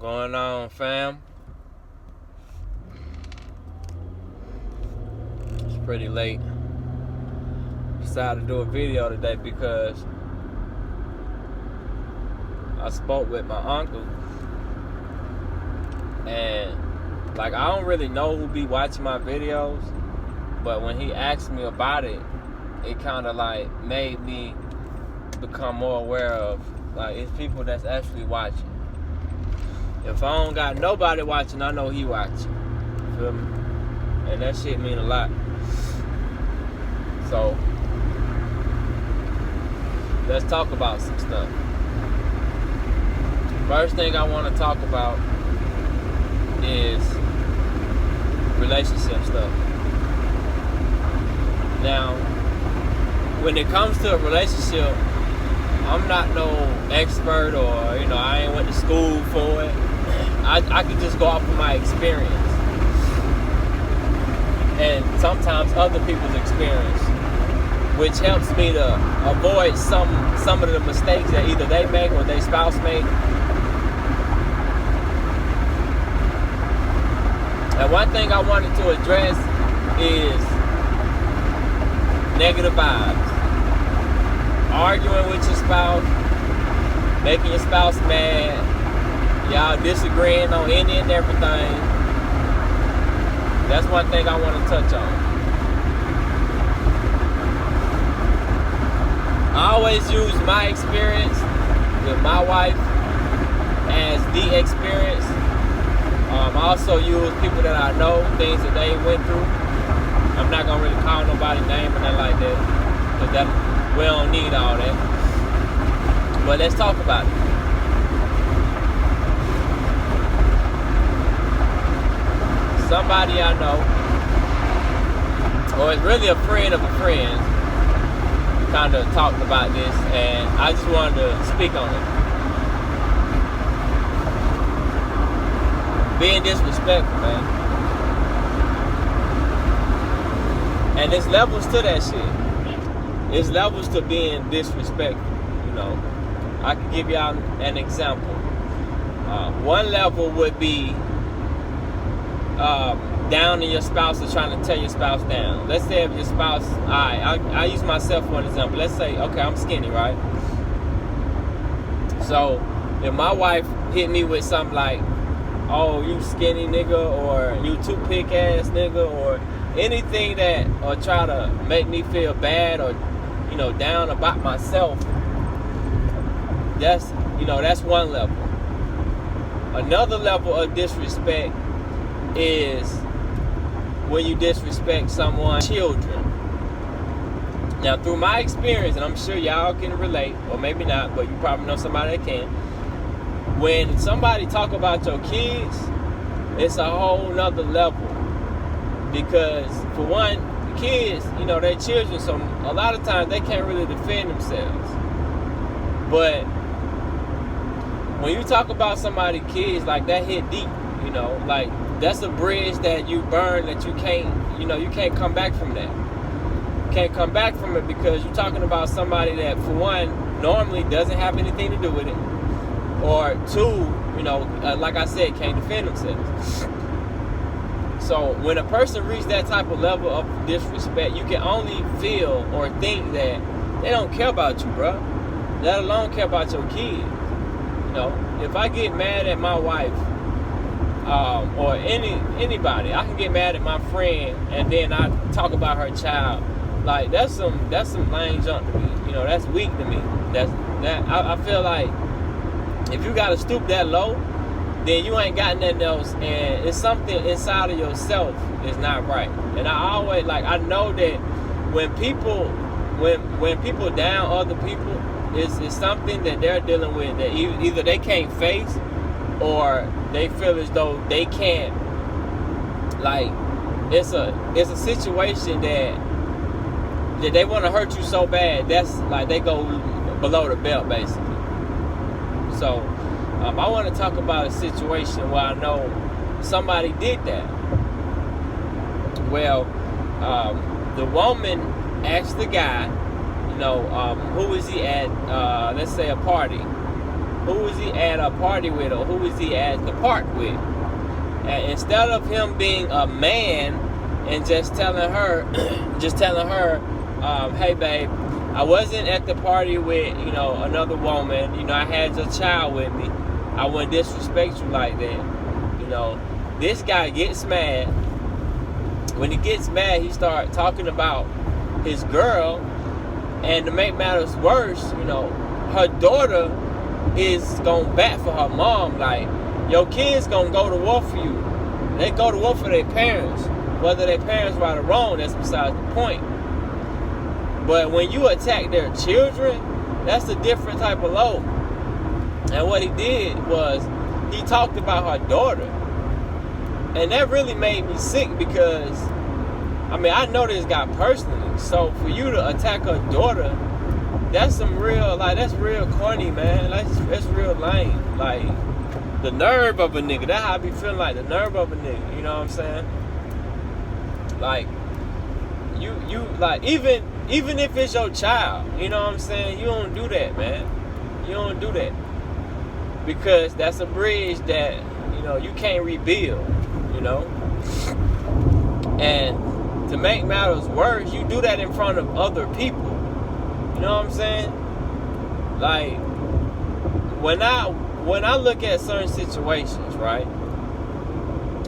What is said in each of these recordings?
Going on, fam? It's pretty late. Decided to do a video today because I spoke with my uncle, and I don't really know who be watching my videos, but when he asked me about it, it kind of made me become more aware of it's people that's actually watching. If I don't got nobody watching, I know he watching. Feel me? And that shit mean a lot. So let's talk about some stuff. First thing I want to talk about is relationship stuff. Now, when it comes to a relationship, I'm not no expert, or I ain't went to school for it. I can just go off of my experience, and sometimes other people's experience, which helps me to avoid some of the mistakes that either they make or their spouse make. And one thing I wanted to address is negative vibes. Arguing with your spouse, making your spouse mad, y'all disagreeing on any and everything. That's one thing I want to touch on. I always use my experience with my wife as the experience. I also use people that I know, things that they went through. I'm not going to really call nobody's name or nothing like that, because we don't need all that. But let's talk about it. Somebody I know, or it's really a friend of a friend, kind of talked about this, and I just wanted to speak on it. Being disrespectful, man. And there's levels to that shit. There's levels to being disrespectful, I can give y'all an example. One level would be downing your spouse or trying to tear your spouse down. Let's say if your spouse, I use myself for an example. Let's say, okay, I'm skinny, right? So if my wife hit me with something like, oh, you skinny nigga, or you toothpick ass nigga, or anything that, or try to make me feel bad or down about myself, that's one level. Another level of disrespect is when you disrespect someone's children. Now, through my experience, and I'm sure y'all can relate, or maybe not, but you probably know somebody that can. When somebody talk about your kids, it's a whole nother level. Because for one, kids, they're children, so a lot of times they can't really defend themselves. But when you talk about somebody's kids, that hit deep, that's a bridge that you burn, that you can't, you can't come back from that. You can't come back from it because you're talking about somebody that, for one, normally doesn't have anything to do with it, or two, like I said, can't defend themselves. So when a person reaches that type of level of disrespect, you can only feel or think that they don't care about you, bro. Let alone care about your kids. If I get mad at my wife, or anybody, I can get mad at my friend, and then I talk about her child. That's some lame junk to me. That's weak to me. I feel like if you gotta stoop that low, then you ain't got nothing else, and it's something inside of yourself is not right. And I always I know that when people down other people, it's something that they're dealing with that either they can't face, or they feel as though they can't. It's a situation that they want to hurt you so bad. That's they go below the belt, basically. So I want to talk about a situation where I know somebody did that. Well, the woman asked the guy, who is he at, let's say a party. who is he at a party with, or who is he at the park with? And instead of him being a man and just telling her, hey babe, I wasn't at the party with, another woman. I had your child with me. I wouldn't disrespect you like that. This guy gets mad. When he gets mad, he starts talking about his girl. And to make matters worse, her daughter is going to bat for her mom. Like, your kids going to go to war for you. They go to war for their parents. Whether their parents right or wrong, that's besides the point. But when you attack their children, that's a different type of low. And what he did was, he talked about her daughter. And that really made me sick because, I know this guy personally. So for you to attack her daughter, that's that's real corny, man. That's real lame. Like, the nerve of a nigga. That's how I be feeling, like the nerve of a nigga. You know what I'm saying? Like, you like, even if it's your child, you know what I'm saying? You don't do that, man. You don't do that. Because that's a bridge that, you can't rebuild, And to make matters worse, you do that in front of other people. You know what I'm saying? Like, when I look at certain situations, right?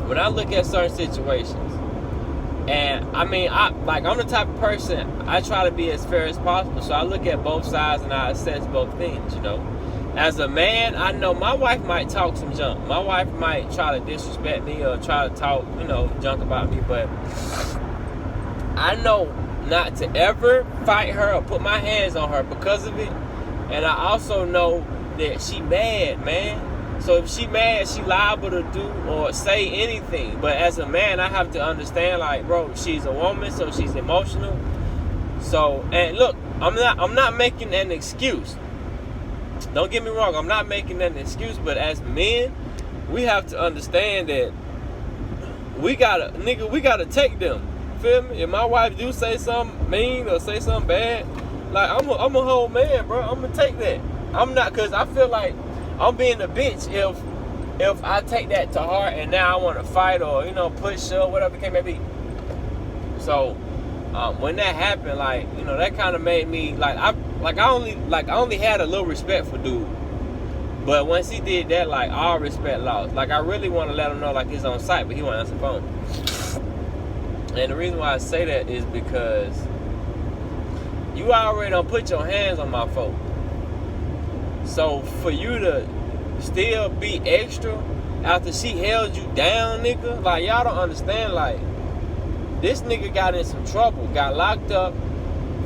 When I look at certain situations, and I'm the type of person, I try to be as fair as possible. So I look at both sides and I assess both things, As a man, I know my wife might talk some junk. My wife might try to disrespect me or try to talk, junk about me. But I know not to ever fight her or put my hands on her because of it. And I also know that she mad, man. So if she mad, she liable to do or say anything. But as a man, I have to understand, like, bro, she's a woman, so she's emotional. So, and look, I'm not making an excuse. Don't get me wrong, I'm not making an excuse, but as men, we have to understand that we gotta take them. Feel me? If my wife do say something mean or say something bad, like, I'm a whole man, bro. I'm gonna take that. I'm not, cause I feel like I'm being a bitch if I take that to heart and now I want to fight or push or whatever the case may be. So when that happened, like, that kind of made me I only had a little respect for dude. But once he did that, like, all respect lost. Like, I really want to let him know, like, he's on site, but he won't answer the phone. And the reason why I say that is because you already done put your hands on my folk. So for you to still be extra after she held you down, nigga, like, y'all don't understand, like, this nigga got in some trouble, got locked up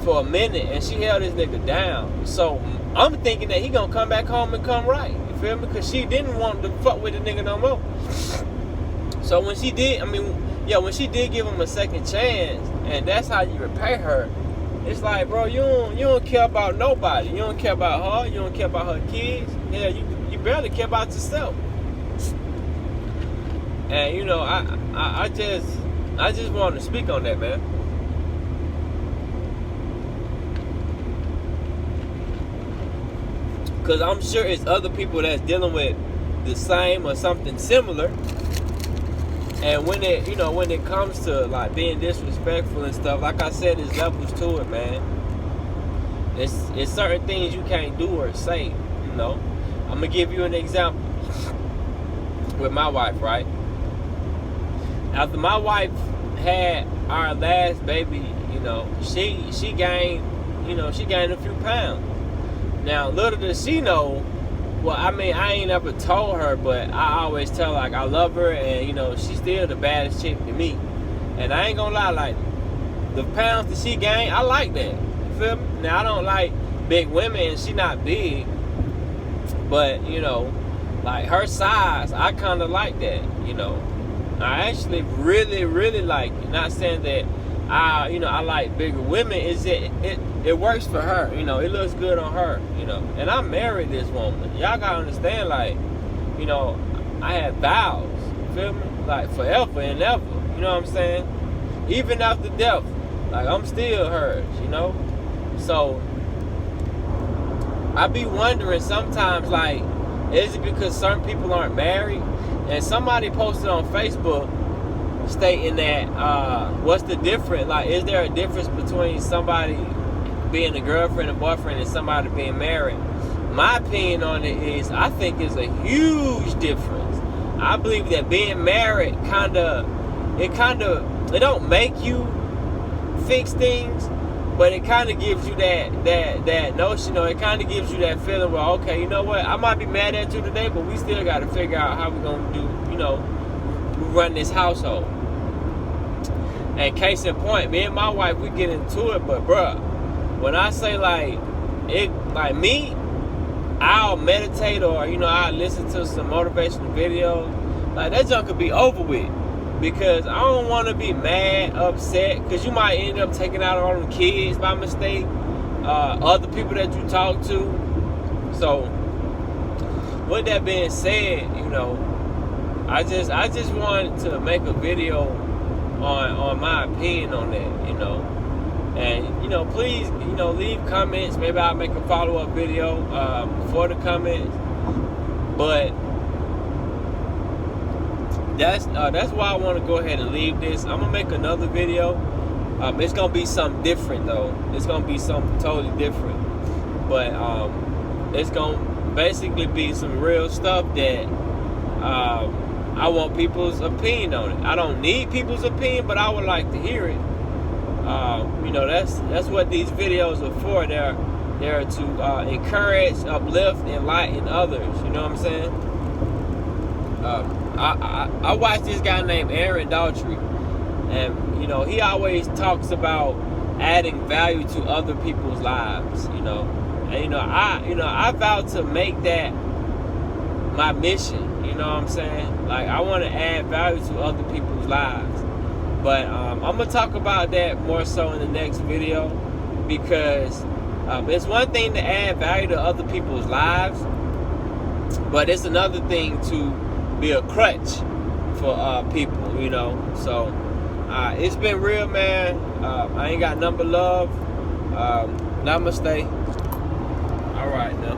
for a minute, and she held this nigga down. So I'm thinking that he gonna come back home and come right. You feel me? Because she didn't want to fuck with the nigga no more. So when she did, when she did give him a second chance, and that's how you repay her, it's like, bro, you don't care about nobody. You don't care about her. You don't care about her kids. Yeah, you barely care about yourself. And I just want to speak on that, man. Because I'm sure it's other people that's dealing with the same or something similar. And when it comes to, like, being disrespectful and stuff, like I said, there's levels to it, man. It's certain things you can't do or say, I'm going to give you an example with my wife, right? After my wife had our last baby, she gained a few pounds. Now, little does she know, well, I ain't ever told her, but I always tell her, like, I love her, and, she's still the baddest chick to me. And I ain't gonna lie, like, the pounds that she gained, I like that. You feel me? Now, I don't like big women, and she not big, but, like, her size, I kind of like that, I actually really, really like it. Not saying that I like bigger women. Is it works for her, it looks good on her, and I married this woman. Y'all gotta understand, like, I had vows, you feel me? Like, forever and ever, you know what I'm saying? Even after death, like, I'm still hers, So I be wondering sometimes, like, Is it because certain people aren't married? And somebody posted on Facebook stating that what's the difference? Like, is there a difference between somebody being a girlfriend and boyfriend and somebody being married? My opinion on it is, I think it's a huge difference. I believe that being married it don't make you fix things, but it kind of gives you that notion, or it kind of gives you that feeling where, okay, you know what, I might be mad at you today, but we still got to figure out how we're going to do, run this household. And case in point, me and my wife, we get into it, but bruh, when I say like me, I'll meditate, or I'll listen to some motivational videos. Like, that junk could be over with, because I don't want to be mad, upset, because you might end up taking out all them kids by mistake, other people that you talk to. So with that being said, I just wanted to make a video on my opinion on that, and please, leave comments. Maybe I'll make a follow-up video for the comments. But that's why I want to go ahead and leave this. I'm gonna make another video. It's gonna be something different though. It's gonna be something totally different. But it's gonna basically be some real stuff that I want people's opinion on it. I don't need people's opinion, but I would like to hear it. That's what these videos are for. They're to encourage, uplift, enlighten others. You know what I'm saying? I watched this guy named Aaron Daughtry, and he always talks about adding value to other people's lives. And I vowed to make that my mission. You know what I'm saying? Like, I want to add value to other people's lives. But I'm going to talk about that more so in the next video, because it's one thing to add value to other people's lives, but it's another thing to be a crutch for people, So it's been real, man. I ain't got nothing but love. Namaste. All right, now.